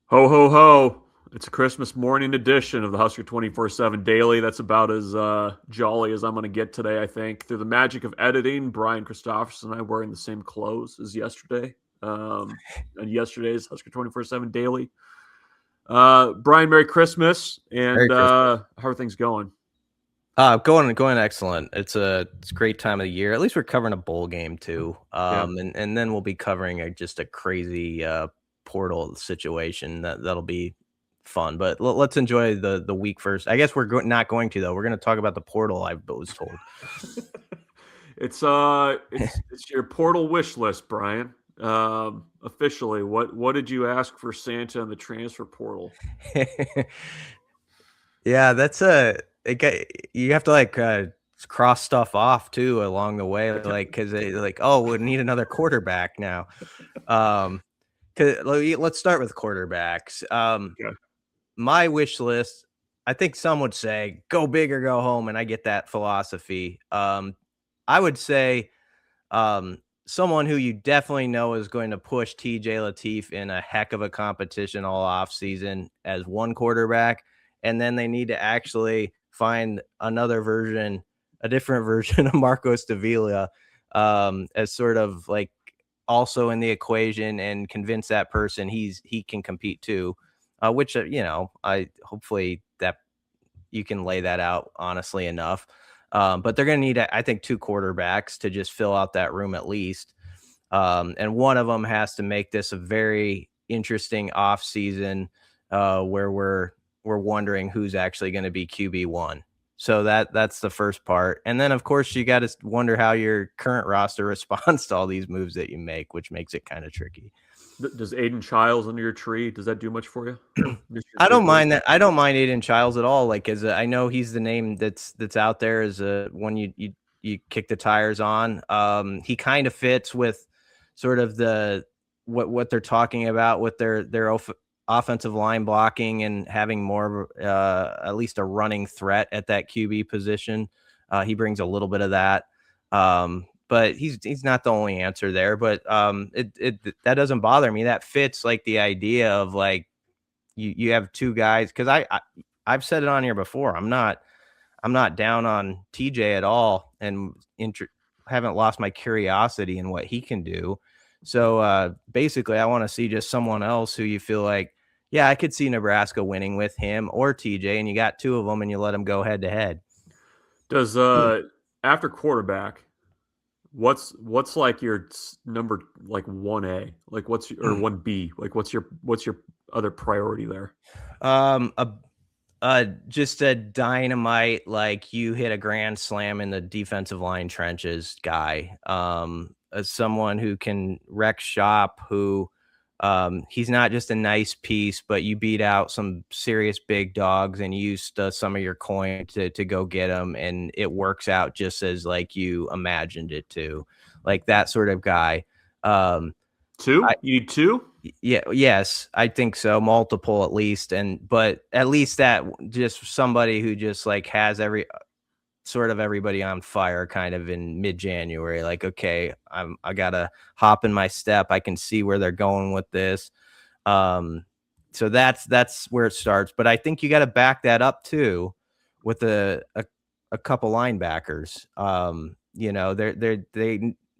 Ho, ho, ho. It's a Christmas morning edition of the Husker247 Daily. That's about as jolly as I'm going to get today, I think. Through the magic of editing, Brian Christopherson and I wearing the same clothes as yesterday. And yesterday's Husker247 Daily. Brian, Merry Christmas. And Merry Christmas. how are things going? Going excellent. It's a great time of the year. At least we're covering a bowl game too. Yeah. And then we'll be covering just a crazy portal situation that'll be fun. But let's enjoy the week first. I guess we're not going to though. We're going to talk about the portal. I was told. It's your portal wish list, Brian. Officially, what did you ask for Santa in the transfer portal? Yeah, you have to cross stuff off too along the way, like because oh, we need another quarterback now. Let's start with quarterbacks. Yeah. My wish list, I think some would say go big or go home, and I get that philosophy. I would say someone who you definitely know is going to push TJ Lateef in a heck of a competition all offseason as one quarterback, and then they need to actually find a different version of Marcos Davila as sort of like also in the equation and convince that person he can compete too. Which I hopefully that you can lay that out honestly enough. But they're going to need, I think, two quarterbacks to just fill out that room at least. And one of them has to make this a very interesting off season where we're wondering who's actually going to be QB1. So that's the first part. And then, of course, you got to wonder how your current roster responds to all these moves that you make, which makes it kind of tricky. Does Aiden Childs under your tree? Does that do much for you? I don't mind that. I don't mind Aiden Childs at all. Like, I know he's the name that's out there as a when you kick the tires on. He kind of fits with sort of what they're talking about with their offensive line blocking and having more at least a running threat at that QB position. He brings a little bit of that. But he's not the only answer there. But that doesn't bother me. That fits like the idea of like you have two guys, because I've said it on here before. I'm not down on TJ at all, and haven't lost my curiosity in what he can do. So basically, I want to see just someone else who you feel like, yeah, I could see Nebraska winning with him or TJ, and you got two of them, and you let them go head to head. Does after quarterback, what's like your number like 1A? Like what's or 1B? Like what's your other priority there? Just a dynamite, like you hit a grand slam in the defensive line trenches guy. As someone who can wreck shop, who he's not just a nice piece, but you beat out some serious big dogs and used some of your coin to go get them, and it works out just as like you imagined it to, like that sort of guy. Two? You need two? Yeah, yes, I think so. Multiple at least. But at least that just somebody who just like has everybody on fire kind of in mid-January. Like, okay, I gotta hop in my step. I can see where they're going with this. So that's where it starts. But I think you got to back that up too with a couple linebackers.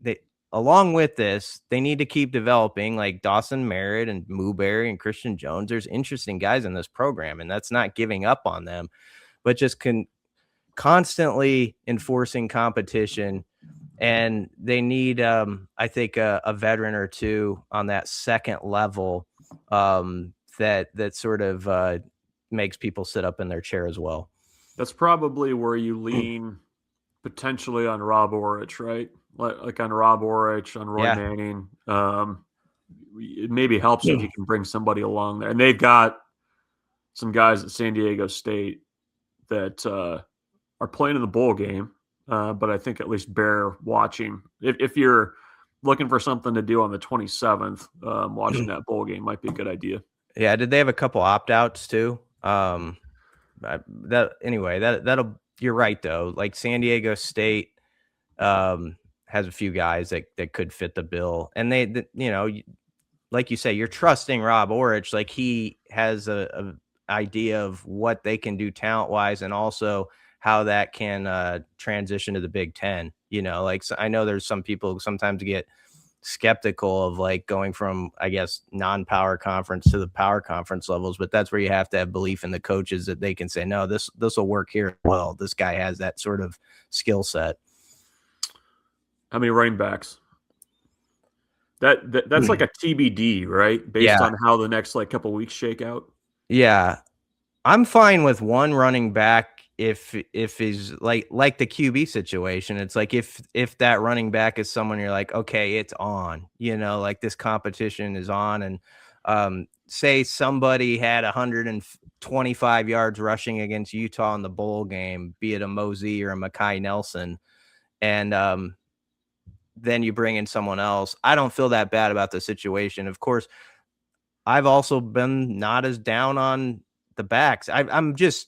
They along with this, they need to keep developing like Dawson Merritt and Mooberry and Christian Jones. There's interesting guys in this program, and that's not giving up on them, but just constantly enforcing competition. And they need, I think, a veteran or two on that second level that sort of makes people sit up in their chair as well. That's probably where you lean potentially on Rob Orich, right? Like on Rob Orich, on Roy Manning. It maybe helps if you can bring somebody along there. And they've got some guys at San Diego State that are playing in the bowl game, but I think at least bear watching. If you're looking for something to do on the 27th, watching that bowl game might be a good idea. Yeah, did they have a couple opt-outs too? You're right though. Like San Diego State has a few guys that could fit the bill, and like you say, you're trusting Rob Orich. Like he has a idea of what they can do talent wise, and also how that can transition to the Big Ten. You know, like so I know there's some people who sometimes get skeptical of like going from, I guess, non-power conference to the power conference levels, but that's where you have to have belief in the coaches that they can say, no, this will work here. Well, this guy has that sort of skill set. How many running backs? That's like a TBD, right? Based on how the next like couple weeks shake out. Yeah. I'm fine with one running back if he's like the QB situation. It's like if that running back is someone you're like, okay, it's on, you know, like this competition is on. And say somebody had 125 yards rushing against Utah in the bowl game, be it a Mosey or a Mekhi Nelson, and then you bring in someone else. I don't feel that bad about the situation. Of course, I've also been not as down on the backs. I'm just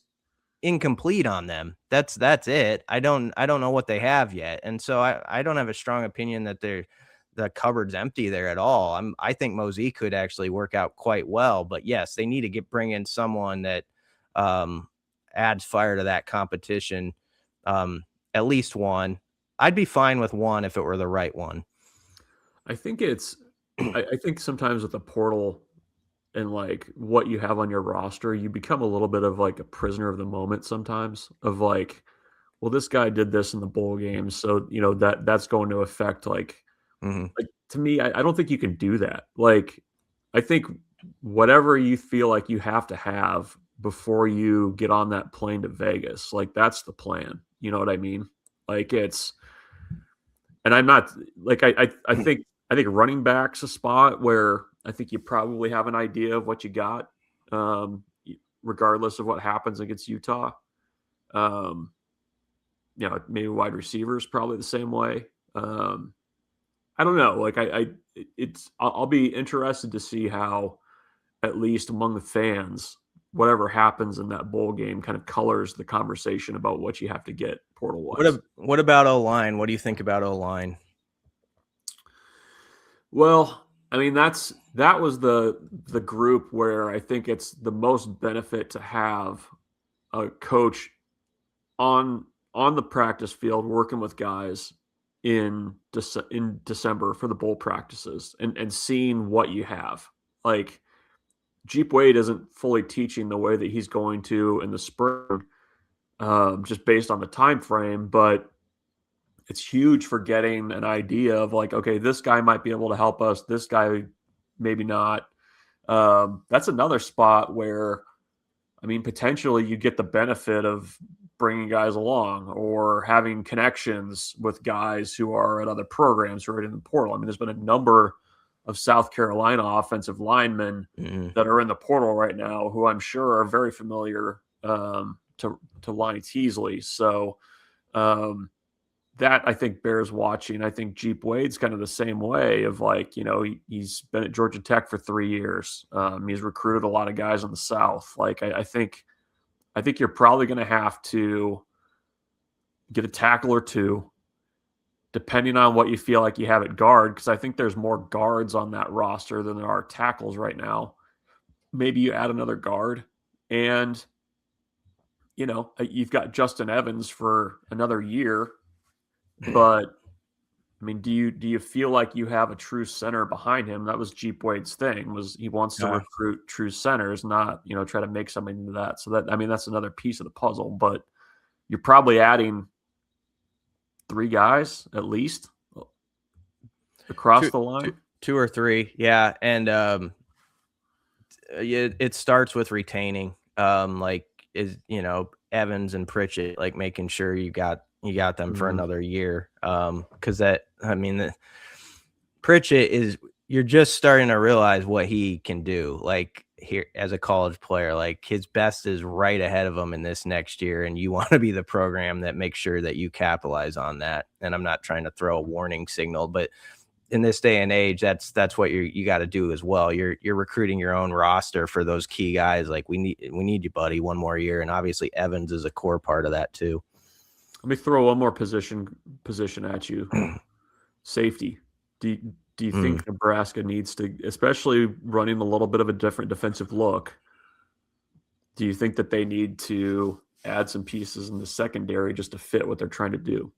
incomplete on them. That's it. I don't know what they have yet. And so I don't have a strong opinion that the cupboard's empty there at all. I think Mosey could actually work out quite well, but yes, they need to bring in someone that adds fire to that competition. At least one. I'd be fine with one if it were the right one. I think I think sometimes with the portal and like what you have on your roster, you become a little bit of like a prisoner of the moment sometimes, of like, well, this guy did this in the bowl game, so you know that's going to affect like, like to me, I don't think you can do that. Like, I think whatever you feel like you have to have before you get on that plane to Vegas, like that's the plan. You know what I mean? Like it's, and I'm not like I think running back's a spot where I think you probably have an idea of what you got, regardless of what happens against Utah. You know, maybe wide receivers probably the same way. I don't know. Like I'll be interested to see how, at least among the fans, whatever happens in that bowl game kind of colors the conversation about what you have to get portal wise. What about O-line? What do you think about O-line? Well, I mean, that was the group where I think it's the most benefit to have a coach on the practice field working with guys in December for the bowl practices and seeing what you have. Like Jeep Wade isn't fully teaching the way that he's going to in the spring, just based on the time frame, but it's huge for getting an idea of like, okay, this guy might be able to help us. This guy, maybe not. That's another spot where, I mean, potentially you get the benefit of bringing guys along or having connections with guys who are at other programs who are in the portal. I mean, there's been a number of South Carolina offensive linemen that are in the portal right now who I'm sure are very familiar to Lonnie Teasley. So, that I think bears watching. I think Jeep Wade's kind of the same way of like, you know, he's been at Georgia Tech for 3 years. He's recruited a lot of guys in the South. Like I think you're probably going to have to get a tackle or two, depending on what you feel like you have at guard. Because I think there's more guards on that roster than there are tackles right now. Maybe you add another guard, and you know you've got Justin Evans for another year. But I mean, do you feel like you have a true center behind him? That was Jeep Wade's thing, was he wants to recruit true centers, not, you know, try to make something into that. So that, I mean, that's another piece of the puzzle, but you're probably adding 3 guys at least across the line. 2 or 3. Yeah. And it starts with retaining, like you know, Evans and Pritchett, like making sure you got them for another year. Cause Pritchett you're just starting to realize what he can do. Like here as a college player, like his best is right ahead of him in this next year. And you want to be the program that makes sure that you capitalize on that. And I'm not trying to throw a warning signal, but in this day and age, that's what you got to do as well. You're recruiting your own roster for those key guys. Like we need you, buddy, one more year. And obviously Evans is a core part of that too. Let me throw one more position at you. Safety. Do Do you think Nebraska needs to, especially running a little bit of a different defensive look, do you think that they need to add some pieces in the secondary just to fit what they're trying to do?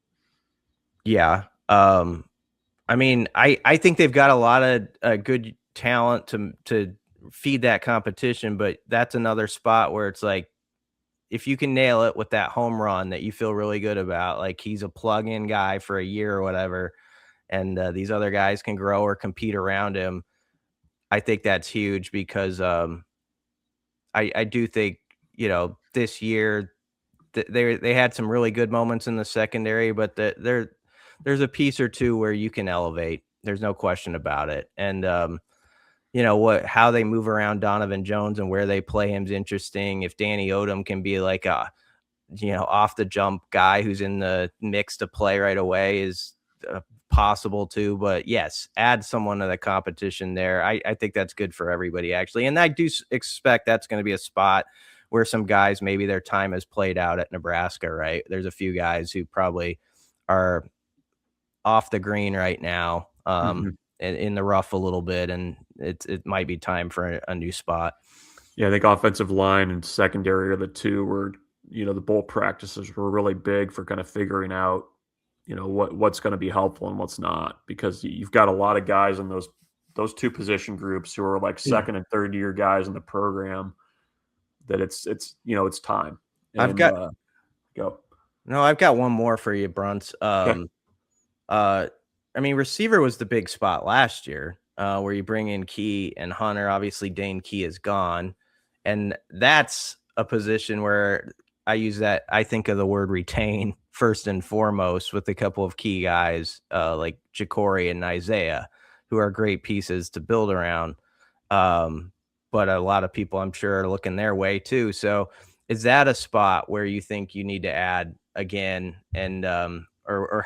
Yeah. I mean, I think they've got a lot of good talent to feed that competition, but that's another spot where it's like, if you can nail it with that home run that you feel really good about, like he's a plug-in guy for a year or whatever, and these other guys can grow or compete around him, I think that's huge because I do think, this year they had some really good moments in the secondary, but there's a piece or two where you can elevate. There's no question about it. And how they move around Donovan Jones and where they play him is interesting. If Danny Odom can be like a off the jump guy who's in the mix to play right away is possible too. But yes, add someone to the competition there. I think that's good for everybody actually. And I do expect that's going to be a spot where some guys, maybe their time has played out at Nebraska, right? There's a few guys who probably are off the green right now, in the rough a little bit, and it might be time for a new spot. Yeah, I think offensive line and secondary are the two where, the bowl practices were really big for kind of figuring out, what's going to be helpful and what's not, because you've got a lot of guys in those two position groups who are like second and third year guys in the program that it's time. And, I've got go. No, I've got one more for you, Bruntz. I mean, receiver was the big spot last year, where you bring in Key and Hunter. Obviously, Dane Key is gone, and that's a position where I think of the word retain first and foremost with a couple of key guys like Ja'Cory and Isaiah, who are great pieces to build around. But a lot of people, I'm sure, are looking their way too. So is that a spot where you think you need to add again? And or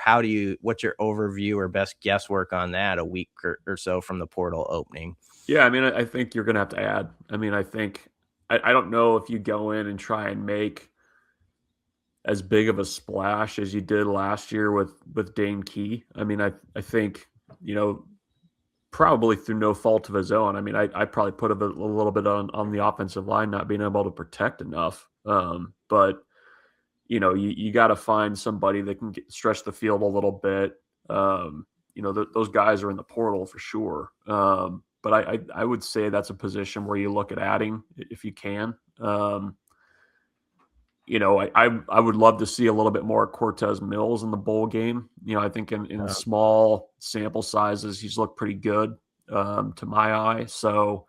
what's your overview or best guesswork on that a week or so from the portal opening? Yeah, I mean, I think you're going to have to add. I mean, I think I don't know if you go in and try and make as big of a splash as you did last year with Dane Key. I mean, I think, probably through no fault of his own. I mean, I probably put a little bit on the offensive line not being able to protect enough. But you got to find somebody that can stretch the field a little bit. Those guys are in the portal for sure. But I would say that's a position where you look at adding if you can. I would love to see a little bit more Cortez Mills in the bowl game. I think in small sample sizes, he's looked pretty good to my eye. So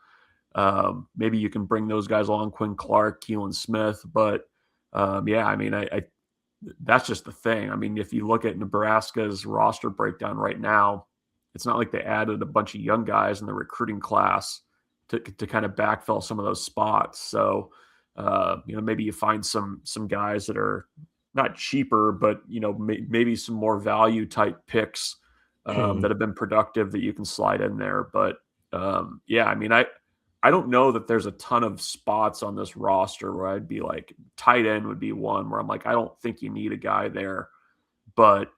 maybe you can bring those guys along, Quinn Clark, Keelan Smith. But yeah, I mean, I that's just the thing. I mean, if you look at Nebraska's roster breakdown right now, it's not like they added a bunch of young guys in the recruiting class to kind of backfill some of those spots. So, maybe you find some guys that are not cheaper, but, maybe some more value type picks that have been productive that you can slide in there. But yeah, I mean, I don't know that there's a ton of spots on this roster where I'd be like, tight end would be one where I'm like, I don't think you need a guy there, but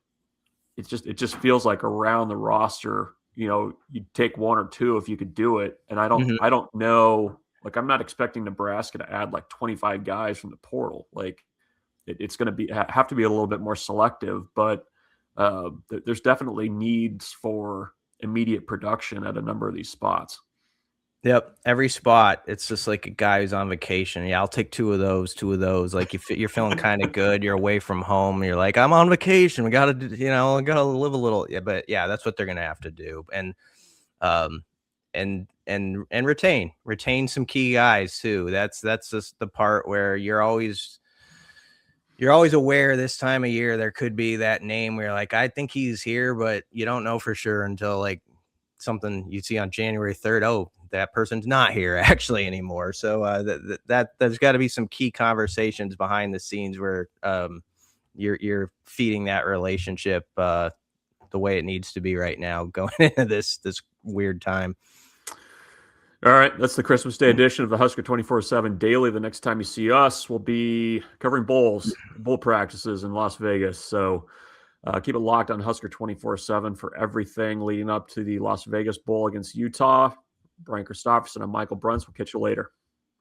it just feels like around the roster, you'd take one or two if you could do it. And I don't know, like, I'm not expecting Nebraska to add like 25 guys from the portal. Like it's going to have to be a little bit more selective, but there's definitely needs for immediate production at a number of these spots. Yep. Every spot, it's just like a guy who's on vacation. Yeah, I'll take two of those. Like you're feeling kind of good. You're away from home. You're like, I'm on vacation. We got to, got to live a little. Yeah, but yeah, that's what they're going to have to do. And retain some key guys too. That's just the part where you're always aware this time of year there could be that name where you're like, I think he's here, but you don't know for sure until like something you see on January 3rd. Oh, that person's not here actually anymore. So that there's got to be some key conversations behind the scenes where you're feeding that relationship the way it needs to be right now going into this weird time. All right, that's the Christmas Day edition of the Husker247 Daily. The next time you see us, we'll be covering bowl practices in Las Vegas. So Keep it locked on Husker247 for everything leading up to the Las Vegas Bowl against Utah. Brian Christopherson and Michael Bruntz. We'll catch you later.